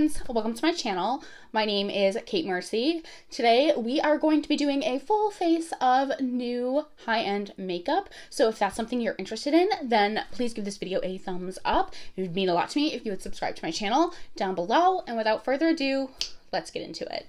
friends, welcome to my channel. My name is Kate Mercy. Today we are going to be doing a full face of new high-end makeup. So if that's something you're interested in, then please give this video a thumbs up. It would mean a lot to me if you would subscribe to my channel down below. And without further ado, let's get into it.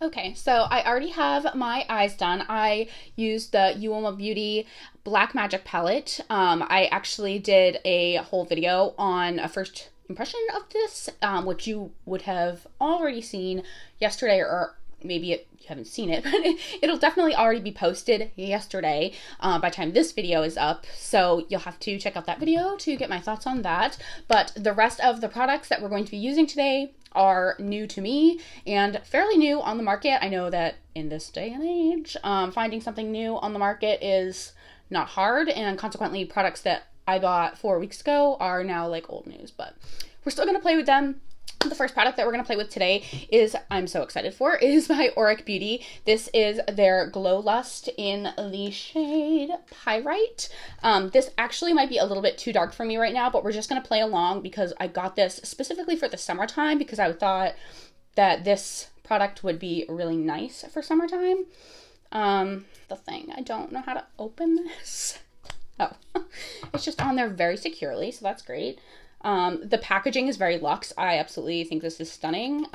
Okay, so I already have my eyes done. I used the Uoma Beauty Black Magic palette. I actually did a whole video on a first impression of this, which you would have already seen yesterday, or maybe you haven't seen it, but it'll definitely already be posted yesterday by the time this video is up. So you'll have to check out that video to get my thoughts on that. But the rest of the products that we're going to be using today are new to me and fairly new on the market. I know that in this day and age, finding something new on the market is not hard, and consequently products that I bought 4 weeks ago are now like old news, but we're still going to play with them. The first product that we're going to play with today is, I'm so excited for, is by Auric Beauty. This is their Glow Lust in the shade Pyrite. This actually might be a little bit too dark for me right now, but we're just going to play along because I got this specifically for the summertime because I thought that this product would be really nice for summertime. The thing, I don't know how to open this. Oh, it's just on there very securely, so that's great. The packaging is very luxe. I absolutely think this is stunning.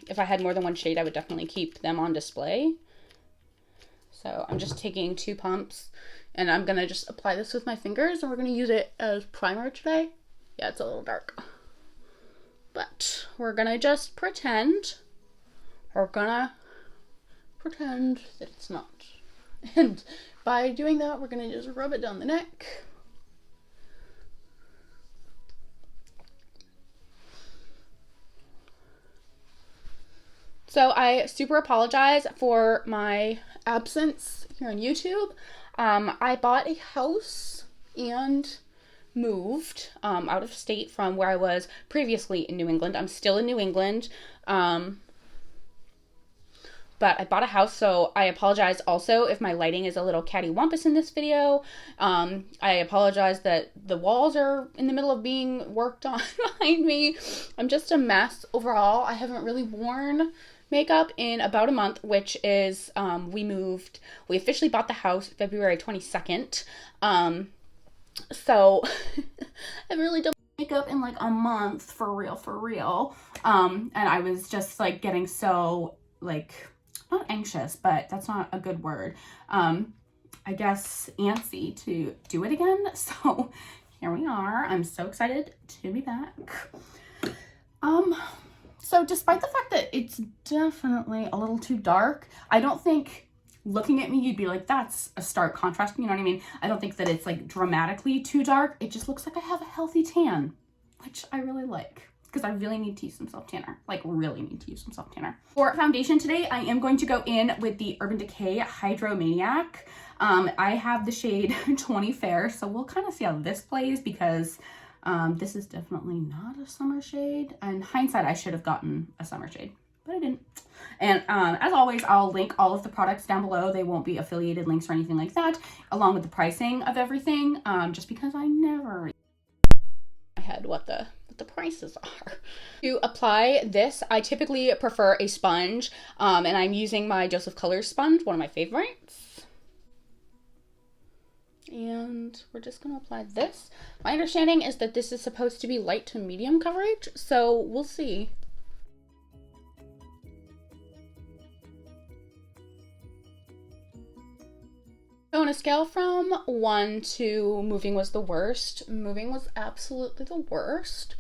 If I had more than one shade, I would definitely keep them on display. So I'm just taking 2 pumps, and I'm going to just apply this with my fingers, and we're going to use it as primer today. Yeah, it's a little dark. But we're going to just pretend. We're going to pretend that it's not. And by doing that, we're going to just rub it down the neck. So I super apologize for my absence here on YouTube. I bought a house and moved out of state from where I was previously in New England. I'm still in New England. But I bought a house, so I apologize also if my lighting is a little cattywampus in this video. I apologize that the walls are in the middle of being worked on behind me. I'm just a mess overall. I haven't really worn makeup in about a month, which is, we officially bought the house February 22nd. So I really don't makeup in like a month for real. And I was just like getting so like, not anxious, but that's not a good word. I guess antsy to do it again. So here we are. I'm so excited to be back. So despite the fact that it's definitely a little too dark, I don't think looking at me, you'd be like, that's a stark contrast. You know what I mean? I don't think that it's like dramatically too dark. It just looks like I have a healthy tan, which I really like. Because I really need to use some self-tanner. Like, really need to use some self-tanner. For foundation today, I am going to go in with the Urban Decay Hydromaniac. I have the shade 20 Fair, so we'll kind of see how this plays because this is definitely not a summer shade. In hindsight, I should have gotten a summer shade, but I didn't. And as always, I'll link all of the products down below. They won't be affiliated links or anything like that, along with the pricing of everything, just because I never had what the prices are. To apply this, I typically prefer a sponge, and I'm using my Dose of Colors sponge, one of my favorites. And we're just going to apply this. My understanding is that this is supposed to be light to medium coverage, so we'll see. So on a scale from 1 to moving was the worst, moving was absolutely the worst.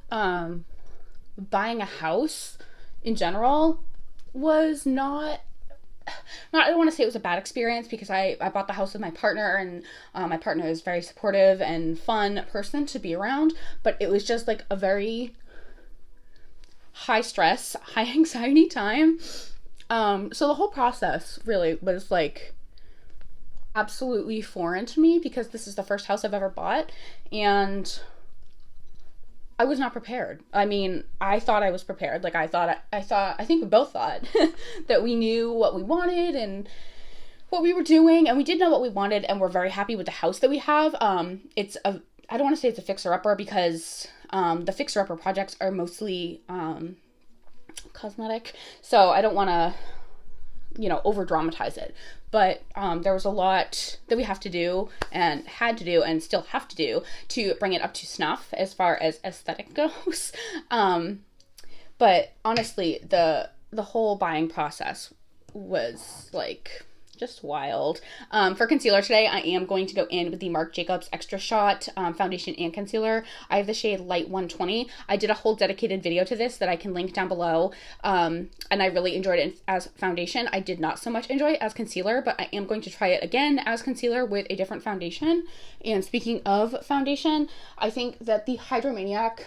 Buying a house in general was not, I don't want to say it was a bad experience because I bought the house with my partner, and my partner is a very supportive and fun person to be around, but it was just like a very high stress, high anxiety time. So the whole process really was like absolutely foreign to me because this is the first house I've ever bought, and I was not prepared. I mean, I thought I was prepared. Like I think we both thought that we knew what we wanted and what we were doing, and we did know what we wanted, and we're very happy with the house that we have. I don't want to say it's a fixer-upper because the fixer-upper projects are mostly cosmetic, so I don't want to, you know, over dramatize it. But there was a lot that we have to do and had to do and still have to do to bring it up to snuff as far as aesthetic goes. But honestly, the whole buying process was like just wild. For concealer today, I am going to go in with the Marc Jacobs Extra Shot foundation and concealer. I have the shade Light 120. I did a whole dedicated video to this that I can link down below, and I really enjoyed it as foundation. I did not so much enjoy it as concealer, but I am going to try it again as concealer with a different foundation. And speaking of foundation, I think that the Hydromaniac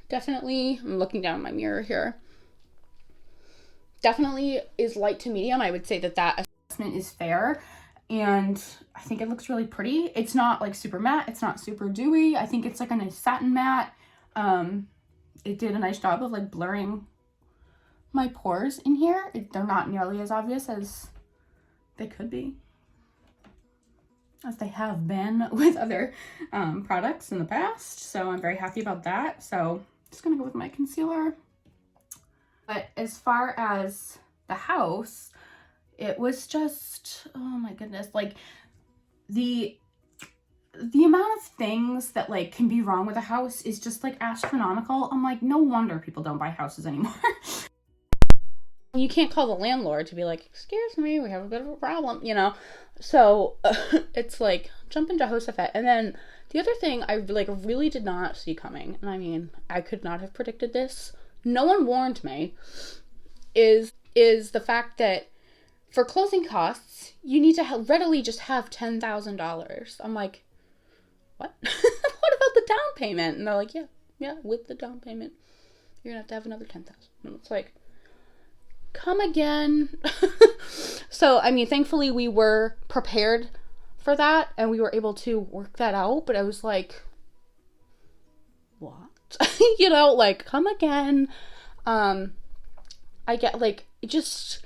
definitely, I'm looking down my mirror here, definitely is light to medium. I would say that that assessment is fair, and I think it looks really pretty. It's not like super matte, it's not super dewy. I think it's like a nice satin matte. It did a nice job of like blurring my pores in here. They're not nearly as obvious as they could be, as they have been with other products in the past. So I'm very happy about that. So just gonna go with my concealer. But as far as the house, it was just, oh my goodness, like the amount of things that like can be wrong with a house is just like astronomical. I'm like, no wonder people don't buy houses anymore. You can't call the landlord to be like, excuse me, we have a bit of a problem, you know? So it's like, jump into Jehoshaphat. And then the other thing I like really did not see coming, and I mean, I could not have predicted this, no one warned me, is the fact that for closing costs, you need to readily just have $10,000. I'm like, what? What about the down payment? And they're like, yeah, with the down payment, you're gonna have another $10,000. And it's like, come again. So, I mean, thankfully we were prepared for that and we were able to work that out, but I was like, what? You know, like, come again. I get like, it just,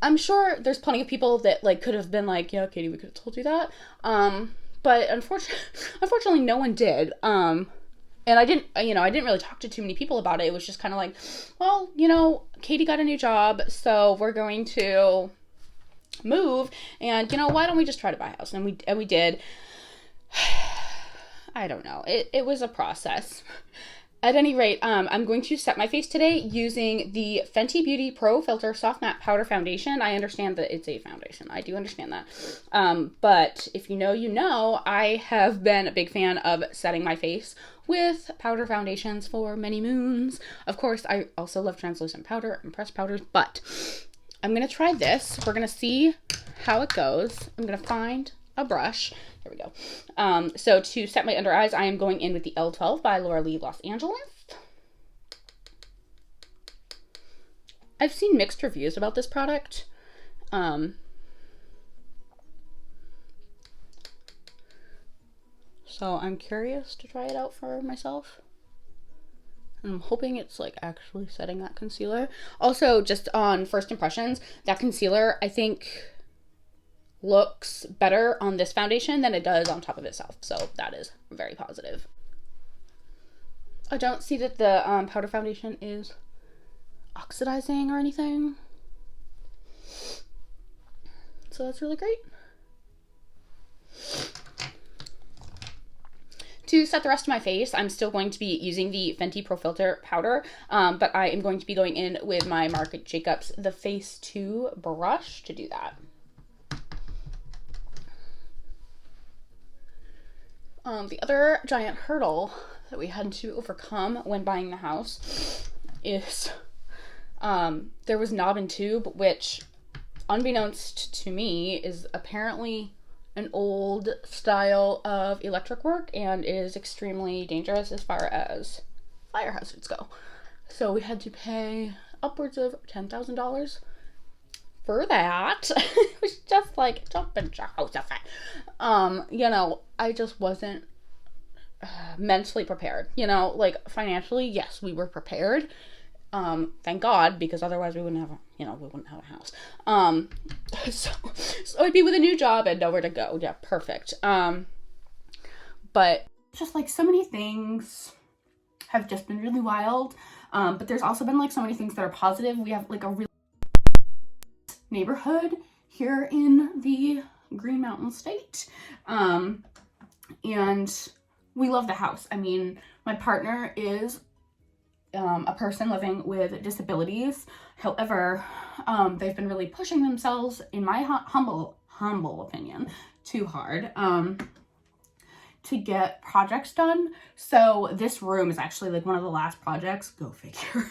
I'm sure there's plenty of people that like could have been like, yeah, Katie, we could have told you that. But unfortunately no one did. And I didn't really talk to too many people about it. It was just kind of like, well, you know, Katie got a new job, so we're going to move, and you know, why don't we just try to buy a house? And we did. I don't know. It was a process. At any rate, I'm going to set my face today using the Fenty Beauty Pro Filt'r Soft Matte Powder Foundation. I understand that it's a foundation. I do understand that. But if you know, you know, I have been a big fan of setting my face with powder foundations for many moons. Of course, I also love translucent powder and pressed powders, but I'm going to try this. We're going to see how it goes. I'm going to find a brush. There we go. So to set my under eyes, I am going in with the L12 by Laura Lee Los Angeles. I've seen mixed reviews about this product. So I'm curious to try it out for myself. And I'm hoping it's like actually setting that concealer. Also, just on first impressions, that concealer, I think, looks better on this foundation than it does on top of itself. So that is very positive. I don't see that the powder foundation is oxidizing or anything. So that's really great. To set the rest of my face, I'm still going to be using the Fenty Pro Filt'r powder, but I am going to be going in with my Marc Jacobs The Face 2 brush to do that. The other giant hurdle that we had to overcome when buying the house is there was knob and tube, which, unbeknownst to me, is apparently an old style of electric work and is extremely dangerous as far as fire hazards go. So we had to pay upwards of $10,000 for that. It was just like, jump in Jehoshaphat. You know, I just wasn't mentally prepared. You know, like financially, yes, we were prepared. Thank God, because otherwise we wouldn't have, we wouldn't have a house. So I'd be with a new job and nowhere to go. Yeah, perfect. But just like so many things have just been really wild. But there's also been like so many things that are positive. We have like a really neighborhood here in the Green Mountain State. And we love the house. I mean, my partner is a person living with disabilities. However, they've been really pushing themselves, in my humble opinion, too hard to get projects done. So this room is actually like one of the last projects, go figure,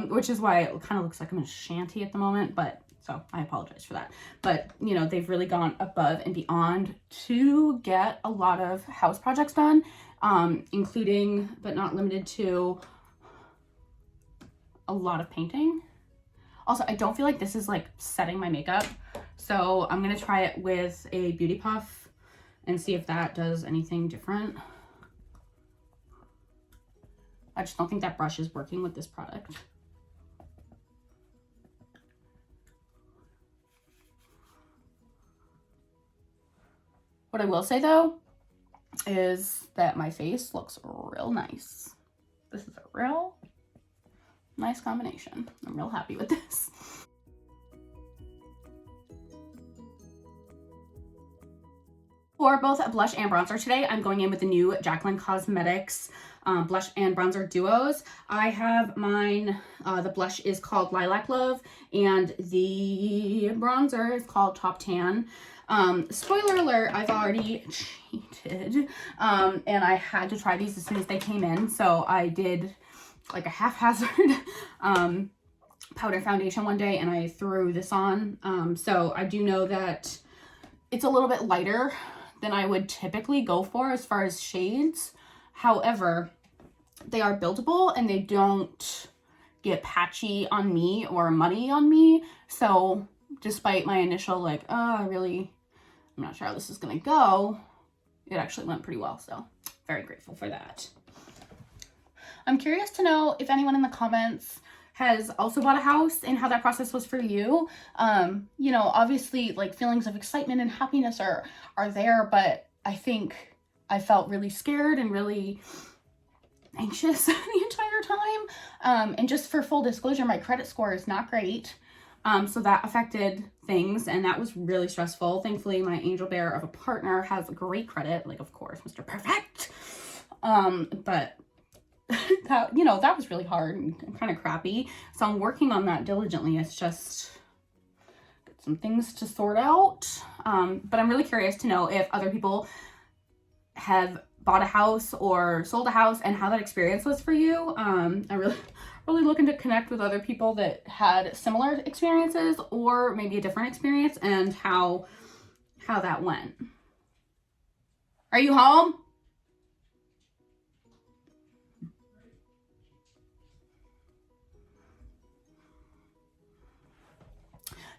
which is why it kind of looks like I'm in a shanty at the moment, but so I apologize for that. But, you know, they've really gone above and beyond to get a lot of house projects done, including, but not limited to, a lot of painting. Also, I don't feel like this is like setting my makeup, so I'm gonna try it with a beauty puff and see if that does anything different. I just don't think that brush is working with this product. What I will say though is that my face looks real nice. This is a real nice combination. I'm real happy with this. For both blush and bronzer today, I'm going in with the new Jaclyn Cosmetics blush and bronzer duos. I have mine, the blush is called Lilac Love and the bronzer is called Top Tan. Spoiler alert, I've already cheated, and I had to try these as soon as they came in, so I did like a haphazard powder foundation one day and I threw this on. So I do know that it's a little bit lighter than I would typically go for as far as shades. However, they are buildable and they don't get patchy on me or muddy on me. So despite my initial like, I'm not sure how this is gonna go, it actually went pretty well. So very grateful for that. I'm curious to know if anyone in the comments has also bought a house and how that process was for you. You know, obviously like feelings of excitement and happiness are there, but I think I felt really scared and really anxious the entire time. And just for full disclosure, my credit score is not great. So that affected things and that was really stressful. Thankfully, my angel bear of a partner has great credit, like of course, Mr. Perfect. But that, you know, that was really hard and kind of crappy. So I'm working on that diligently. It's just got some things to sort out. But I'm really curious to know if other people have bought a house or sold a house and how that experience was for you. I'm really looking to connect with other people that had similar experiences or maybe a different experience and how that went. Are you home?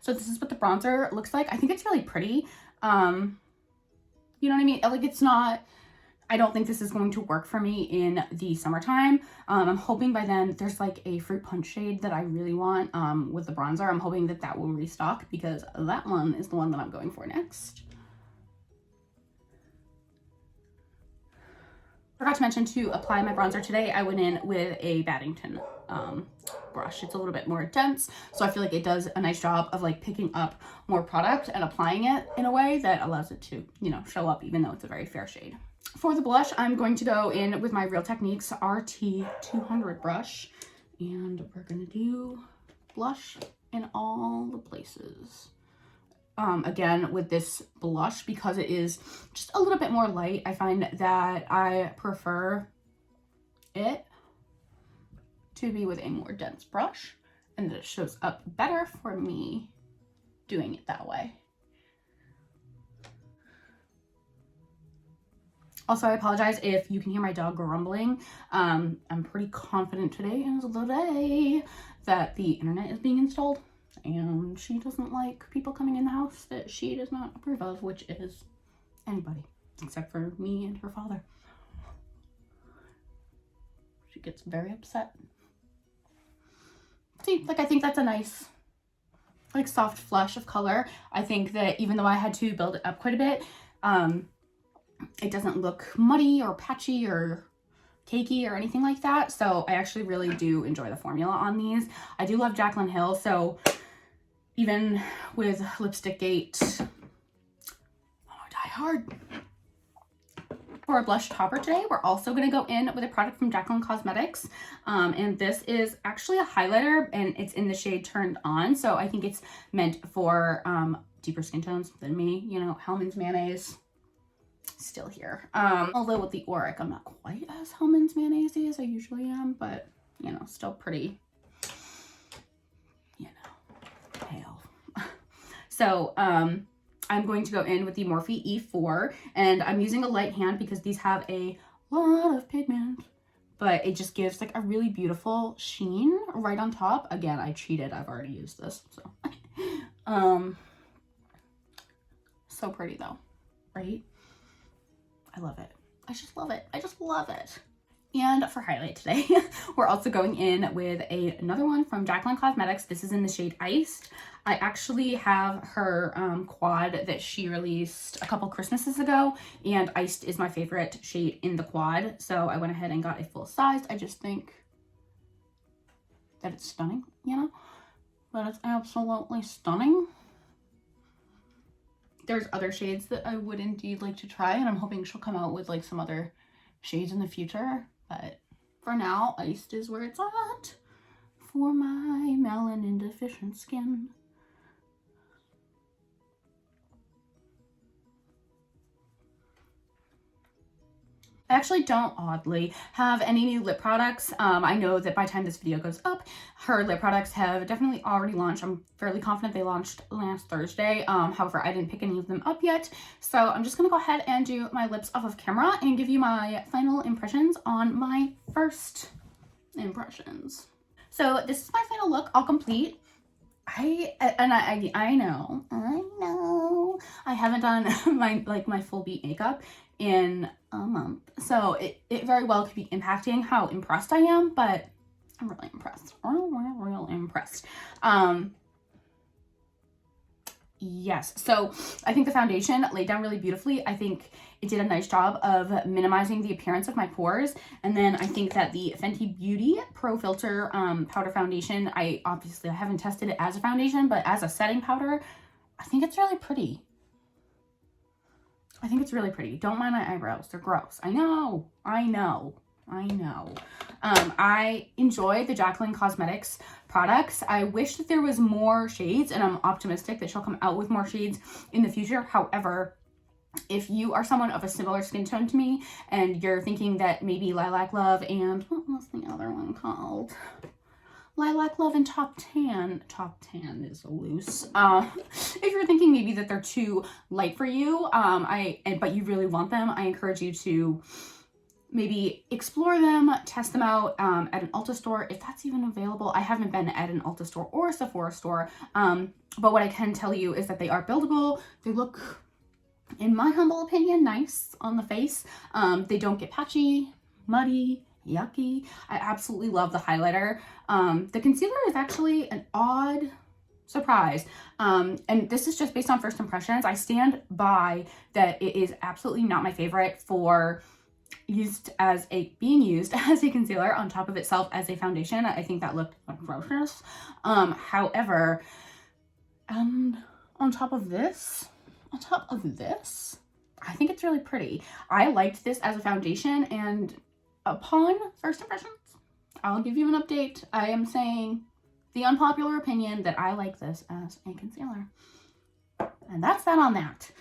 So this is what the bronzer looks like. I think it's really pretty. You know what I mean? Like it's not, I don't think this is going to work for me in the summertime. I'm hoping by then there's like a fruit punch shade that I really want with the bronzer. I'm hoping that that will restock because that one is the one that I'm going for next. Forgot to mention to apply my bronzer today, I went in with a Baddington brush. It's a little bit more dense, so I feel like it does a nice job of like picking up more product and applying it in a way that allows it to, you know, show up even though it's a very fair shade. For the blush, I'm going to go in with my Real Techniques RT200 brush, and we're gonna do blush in all the places. Again, with this blush, because it is just a little bit more light, I find that I prefer it to be with a more dense brush and that it shows up better for me doing it that way. Also, I apologize if you can hear my dog grumbling. I'm pretty confident today is the day that the internet is being installed. And she doesn't like people coming in the house that she does not approve of, which is anybody except for me and her father. She gets very upset. See, like I think that's a nice, like soft flush of color. I think that even though I had to build it up quite a bit, it doesn't look muddy or patchy or cakey or anything like that. So I actually really do enjoy the formula on these. I do love Jaclyn Hill, so even with Lipstick Gate, I'm gonna die hard. For a blush topper today, we're also going to go in with a product from Jaclyn Cosmetics. And this is actually a highlighter, and it's in the shade Turned On. So I think it's meant for deeper skin tones than me. You know, Hellmann's Mayonnaise, still here. Although with the Auric, I'm not quite as Hellmann's Mayonnaise-y as I usually am, but, you know, still pretty, you know, pale. So, I'm going to go in with the Morphe E4, and I'm using a light hand because these have a lot of pigment, but it just gives like a really beautiful sheen right on top. Again, I cheated. I've already used this, so. So pretty though, right? I love it. I just love it. I just love it. And for highlight today, we're also going in with another one from Jaclyn Cosmetics. This is in the shade Iced. I actually have her quad that she released a couple Christmases ago, and Iced is my favorite shade in the quad. So I went ahead and got a full size. I just think that it's stunning, you know? But it's absolutely stunning. There's other shades that I would indeed like to try, and I'm hoping she'll come out with like some other shades in the future. But for now, Iced is where it's at for my melanin deficient skin. I actually don't, oddly, have any new lip products. I know that by the time this video goes up, her lip products have definitely already launched. I'm fairly confident they launched last Thursday. However, I didn't pick any of them up yet. So I'm just going to go ahead and do my lips off of camera and give you my final impressions on my first impressions. So this is my final look, all complete. I know I haven't done my full beat makeup in a month, so it very well could be impacting how impressed I am, but I'm really impressed. Real impressed. Yes, so I think the foundation laid down really beautifully. I think it did a nice job of minimizing the appearance of my pores. And then I think that the Fenty Beauty Pro Filt'r powder foundation, I haven't tested it as a foundation, but as a setting powder, I think it's really pretty. I think it's really pretty. Don't mind my eyebrows. They're gross. I know. I enjoy the Jaclyn Cosmetics products. I wish that there was more shades, and I'm optimistic that she'll come out with more shades in the future. However, if you are someone of a similar skin tone to me and you're thinking that maybe Lilac Love and what was the other one called? Lilac Love and Top Tan is loose. If you're thinking maybe that they're too light for you, but you really want them, I encourage you to maybe explore them, test them out at an Ulta store, if that's even available. I haven't been at an Ulta store or a Sephora store, but what I can tell you is that they are buildable. They look, in my humble opinion, nice on the face. They don't get patchy, muddy, yucky. I absolutely love the highlighter. The concealer is actually an odd surprise, and this is just based on first impressions. I stand by that it is absolutely not my favorite for being used as a concealer on top of itself as a foundation. I think that looked atrocious. However, on top of this, I think it's really pretty. I liked this as a foundation, and upon first impressions, I'll give you an update. I am saying the unpopular opinion that I like this as a concealer. And that's that on that.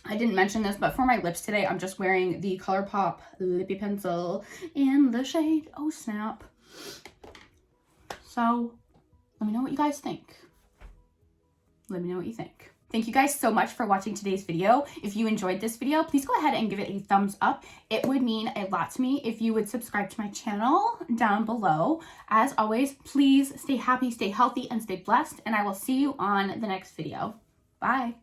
I didn't mention this, but for my lips today, I'm just wearing the ColourPop Lippy Pencil in the shade Oh Snap. So let me know what you guys think. Let me know what you think. Thank you guys so much for watching today's video. If you enjoyed this video, please go ahead and give it a thumbs up. It would mean a lot to me if you would subscribe to my channel down below. As always, please stay happy, stay healthy, and stay blessed, and I will see you on the next video. Bye.